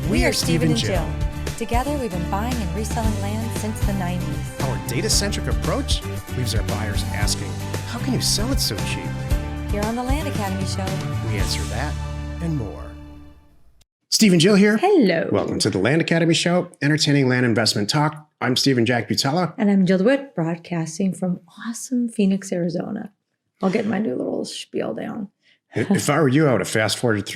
We are Steve and Jill. Together, we've been buying and reselling land since the 90s. Our data-centric approach leaves our buyers asking, how can you sell it so cheap? Here on the Land Academy Show, We answer that and more. Steve and Jill here. Hello. Welcome to the Land Academy Show, entertaining land investment talk. I'm Stephen Jack Butala. And I'm Jill DeWitt, broadcasting from awesome Phoenix, Arizona. I'll get my new little spiel down. If I were you, I would have fast forwarded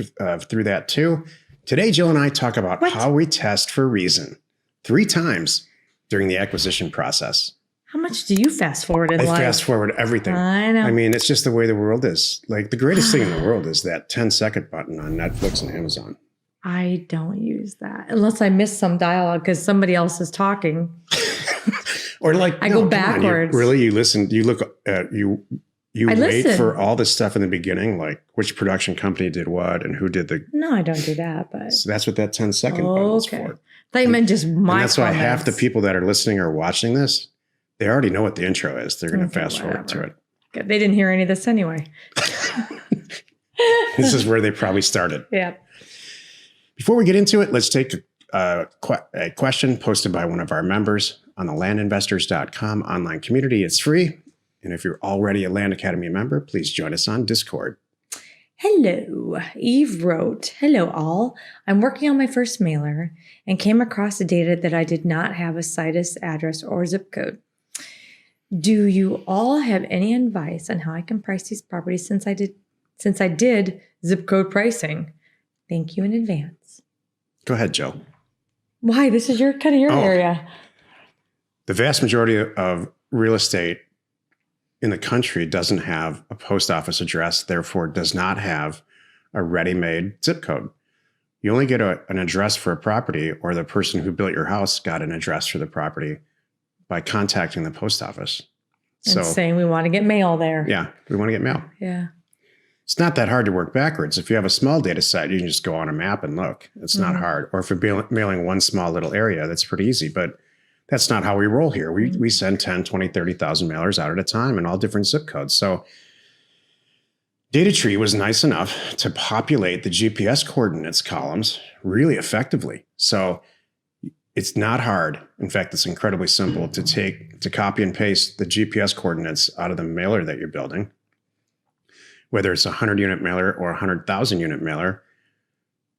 through that too. Today, Jill and I talk about how we test for reason 3 times during the acquisition process. How much do you fast forward in I life? fast forward everything. I know. I mean, it's just the way the world is. Like the greatest thing in the world is that 10-second button on Netflix and Amazon. I don't use that unless I miss some dialogue because somebody else is talking. Or like I go backwards. You listen. You look at you wait listen. for all this stuff in the beginning, like which production company did what and who did the. No, I don't do that. But So that's what that 10-second button is for. I thought you meant just my. And that's why half the comments. people that are listening or watching this, they already know what the intro is. They're going to Okay, fast forward to whatever. it. They didn't hear any of this anyway. This is where they probably started. Yeah. Before we get into it, let's take a question posted by one of our members on the landinvestors.com online community. It's free. And if you're already a Land Academy member, please join us on Discord. Hello. Eve wrote, hello all. I'm working on my first mailer and came across the data that I did not have a situs address or zip code. Do you all have any advice on how I can price these properties since I did zip code pricing? Thank you in advance. Go ahead, Joe. Why? This is your area. The vast majority of real estate in the country doesn't have a post office address, therefore does not have a ready-made zip code. You only get an address for a property, or the person who built your house got an address for the property by contacting the post office. And saying we want to get mail there. Yeah, we want to get mail. Yeah. It's not that hard to work backwards. If you have a small data set, you can just go on a map and look. It's not hard. Or if you're mailing one small little area, that's pretty easy. But that's not how we roll here. We send 10, 20, 30,000 mailers out at a time in all different zip codes. So DataTree was nice enough to populate the GPS coordinates columns really effectively. So it's not hard. In fact, it's incredibly simple to copy and paste the GPS coordinates out of the mailer that you're building. Whether it's a 100-unit mailer or a 100,000-unit mailer,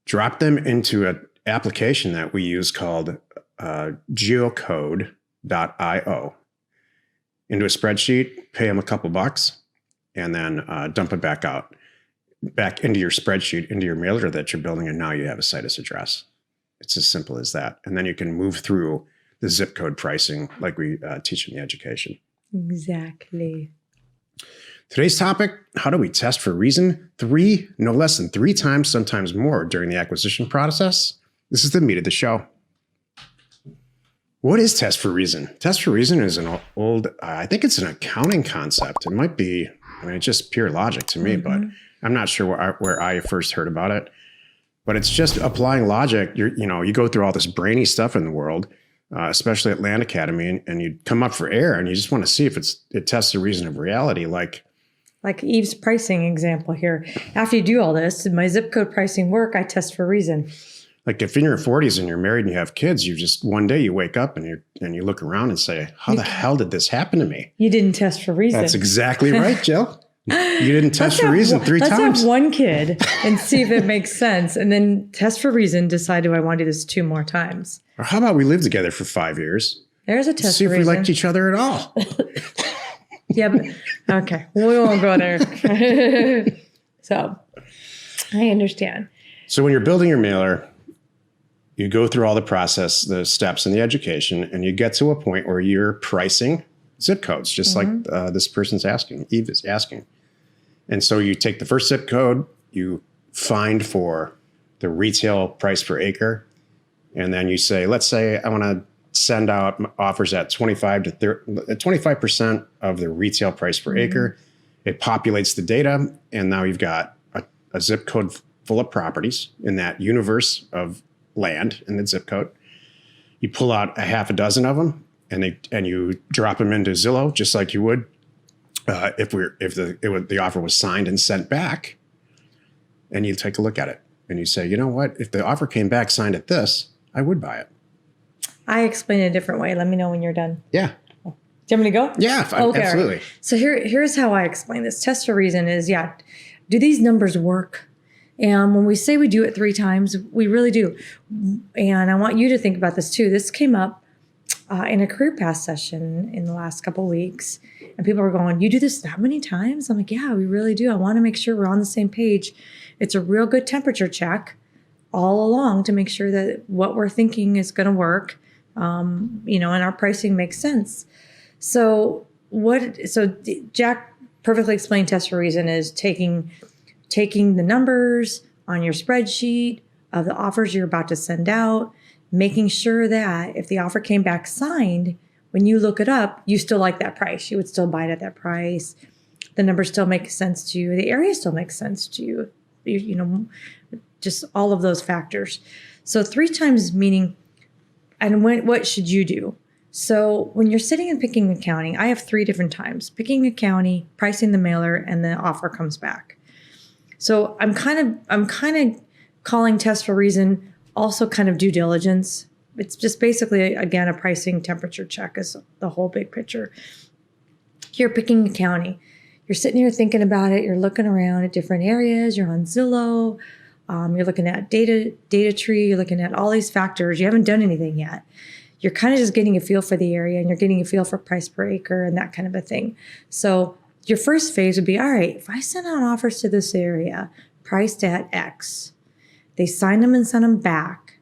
drop them into an application that we use called geocode.io into a spreadsheet, pay them a couple bucks, and then dump it back into your spreadsheet, into your mailer that you're building, and now you have a situs address. It's as simple as that. And then you can move through the zip code pricing like we teach in the education. Exactly. Today's topic, how do we test for reason? No less than 3 times, sometimes more during the acquisition process. This is the meat of the show. What is test for reason? Test for reason is an old, I think it's an accounting concept. It might be, it's just pure logic to me, but I'm not sure where I first heard about it. But it's just applying logic. You go through all this brainy stuff in the world, especially at Land Academy, and you come up for air, and you just want to see if it tests the reason of reality. Like Eve's pricing example here. After you do all this, did my zip code pricing work? I test for reason. Like if in your 40s and you're married and you have kids, you just one day you wake up and you look around and say, how the hell did this happen to me? You didn't test for reason. That's exactly right, Jill. You didn't test for reason 3 times. Let's have one kid and see if it makes sense, and then test for reason, decide, do I want to do this 2 more times? Or how about we live together for 5 years? There's a test See for if we reason. liked each other at all. Yeah, but okay, we won't go there. So I understand. So when you're building your mailer, you go through all the steps in the education, and you get to a point where you're pricing zip codes, just like this person's asking, Eve is asking. And so you take the first zip code, you find for the retail price per acre, and then you say, let's say I want to send out offers at 25% of the retail price per acre. It populates the data, and now you've got a zip code full of properties in that universe of land in the zip code. You pull out a half a dozen of them, and you drop them into Zillow, just like you would if the offer was signed and sent back, and you take a look at it. and you say, you know what, if the offer came back signed at this, I would buy it. I explain it a different way. Let me know when you're done. Yeah. Do you want me to go? Yeah, Okay, all right. absolutely. So here's how I explain this. Test for reason is, do these numbers work? And when we say we do it 3 times, we really do. And I want you to think about this too. This came up in a career path session in the last couple of weeks. And people were going, you do this that many times? I'm like, yeah, we really do. I want to make sure we're on the same page. It's a real good temperature check all along to make sure that what we're thinking is going to work, and our pricing makes sense. So Jack perfectly explained test for reason is taking the numbers on your spreadsheet of the offers you're about to send out, making sure that if the offer came back signed, when you look it up, you still like that price. You would still buy it at that price. The numbers still make sense to you. The area still makes sense to you. Just all of those factors. So 3 times meaning, and what should you do? So when you're sitting and picking a county, I have 3 different times: picking a county, pricing the mailer, and the offer comes back. So I'm kind of calling test for reason also kind of due diligence. It's just basically, again, a pricing temperature check is the whole big picture. You're picking a county. You're sitting here thinking about it. You're looking around at different areas. You're on Zillow. You're looking at data tree. You're looking at all these factors. You haven't done anything yet. You're kind of just getting a feel for the area, and you're getting a feel for price per acre and that kind of a thing. So your first phase would be, all right, if I send out offers to this area priced at X, they sign them and send them back,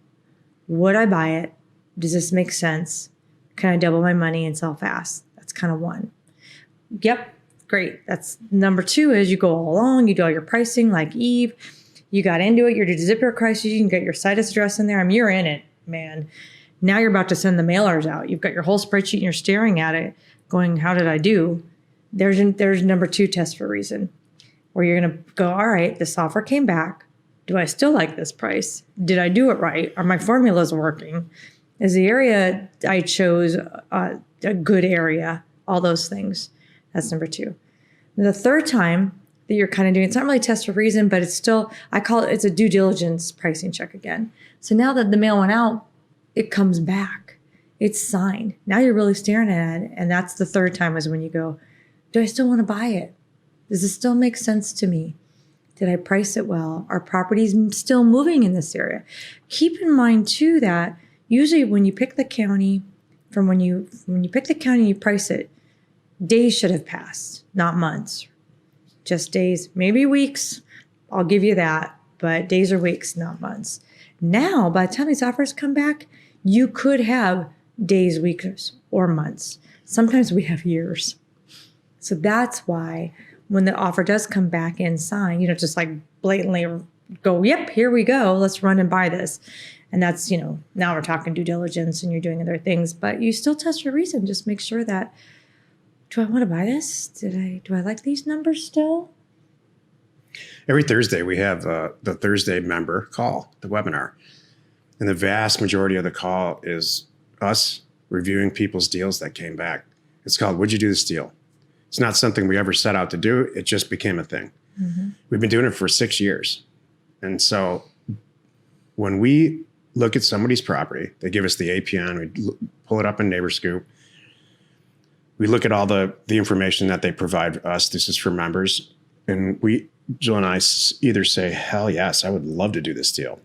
would I buy it? Does this make sense? Can I double my money and sell fast? That's kind of 1. Yep, great. That's number 2 is you go all along, you do all your pricing like Eve. You got into it, you're doing zip your crisis, you can get your site address in there. I mean, you're in it, man. Now you're about to send the mailers out. You've got your whole spreadsheet and you're staring at it going, how did I do? There's number 2 test for reason, where you're going to go, all right, this offer came back. Do I still like this price? Did I do it right? Are my formulas working? Is the area I chose a good area? All those things. That's number 2. And the third time that you're kind of doing, it's not really test for reason, but it's still, I call it's a due diligence pricing check again. So now that the mail went out, it comes back. It's signed. Now you're really staring at it. And that's the third time is when you go, do I still want to buy it? Does this still make sense to me? Did I price it well? Are properties still moving in this area? Keep in mind too that usually when you pick the county, when you pick the county and you price it, days should have passed, not months. Just days, maybe weeks. I'll give you that, but days or weeks, not months. Now, by the time these offers come back, you could have days, weeks, or months. Sometimes we have years. So that's why when the offer does come back and sign, you don't just like blatantly go, yep, here we go. Let's run and buy this. And that's, now we're talking due diligence and you're doing other things, but you still test for reason. Just make sure that, do I want to buy this? Do I like these numbers still? Every Thursday, we have the Thursday member call, the webinar. And the vast majority of the call is us reviewing people's deals that came back. It's called, Would You Do This Deal? It's not something we ever set out to do. It just became a thing. Mm-hmm. We've been doing it for 6 years. And so when we look at somebody's property, they give us the APN, we pull it up in NeighborScoop. We look at all the information that they provide us. This is for members. And Jill and I either say, hell yes, I would love to do this deal.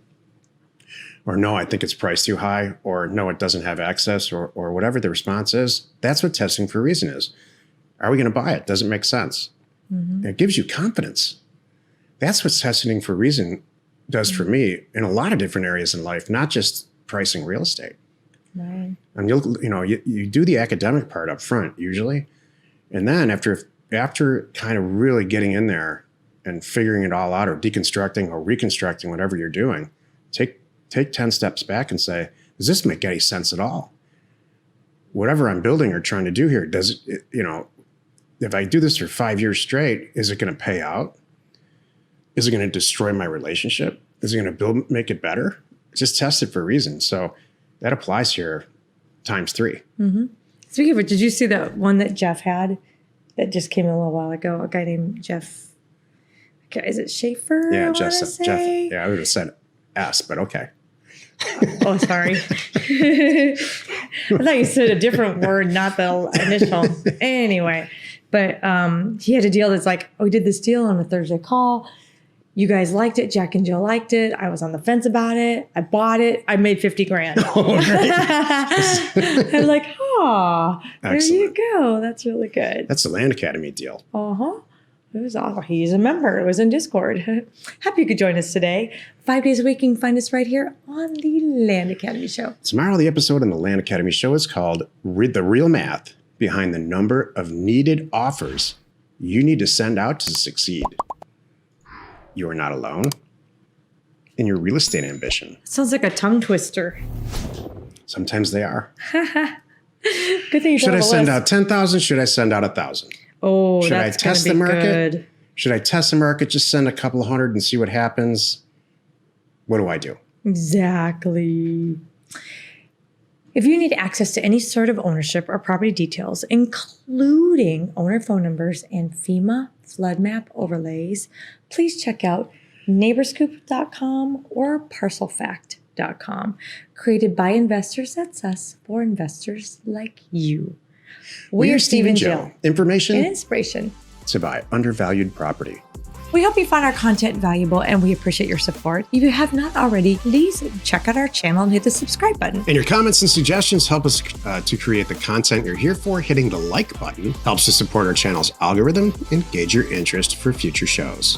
Or no, I think it's priced too high. Or no, it doesn't have access, or whatever the response is. That's what testing for reason is. Are we going to buy it? Does it make sense? Mm-hmm. It gives you confidence. That's what testing for reason does for me in a lot of different areas in life, not just pricing real estate. Right. And you do the academic part up front usually. And then after kind of really getting in there and figuring it all out, or deconstructing or reconstructing whatever you're doing, take 10 steps back and say, does this make any sense at all? Whatever I'm building or trying to do here, does it, if I do this for 5 years straight, is it going to pay out? Is it going to destroy my relationship? Is it going to make it better? Just test it for a reason. So that applies here times 3. Mm-hmm. Speaking of it, did you see that one that Jeff had that just came a little while ago? A guy named Jeff, I Is it Schaefer? Yeah, I Jeff. wanna say? Yeah, I would have said S, but okay. Oh, sorry. I thought you said a different word, not the initial. Anyway, but he had a deal that's like, we did this deal on a Thursday call. You guys liked it. Jack and Jill liked it. I was on the fence about it. I bought it. I made 50 grand. Oh, right. I'm like, there you Excellent. go. That's really good. That's the Land Academy deal. Uh-huh. It was awesome. He's a member. It was in Discord. Happy you could join us today. 5 days a week, you can find us right here on the Land Academy Show. Tomorrow, the episode on the Land Academy Show is called The Real Math Behind the Number of Needed Offers You Need to Send Out to Succeed. You are not alone in your real estate ambition. Sounds like a tongue twister. Sometimes they are. Good thing you Should I told the send list. out 10,000? Should I send out 1,000? Oh, Should I that's test gonna the be market? good. Should I test the market, just send a couple of hundred and see what happens? What do I do? Exactly. If you need access to any sort of ownership or property details, including owner phone numbers and FEMA flood map overlays, please check out neighborscoop.com or parcelfact.com. Created by investors, that's us, for investors like you. We're Steve and Jill. And Information inspiration. to buy undervalued property. We hope you found our content valuable and we appreciate your support. If you have not already, please check out our channel and hit the subscribe button. And your comments and suggestions help us to create the content you're here for. Hitting the like button helps to support our channel's algorithm and gauge your interest for future shows.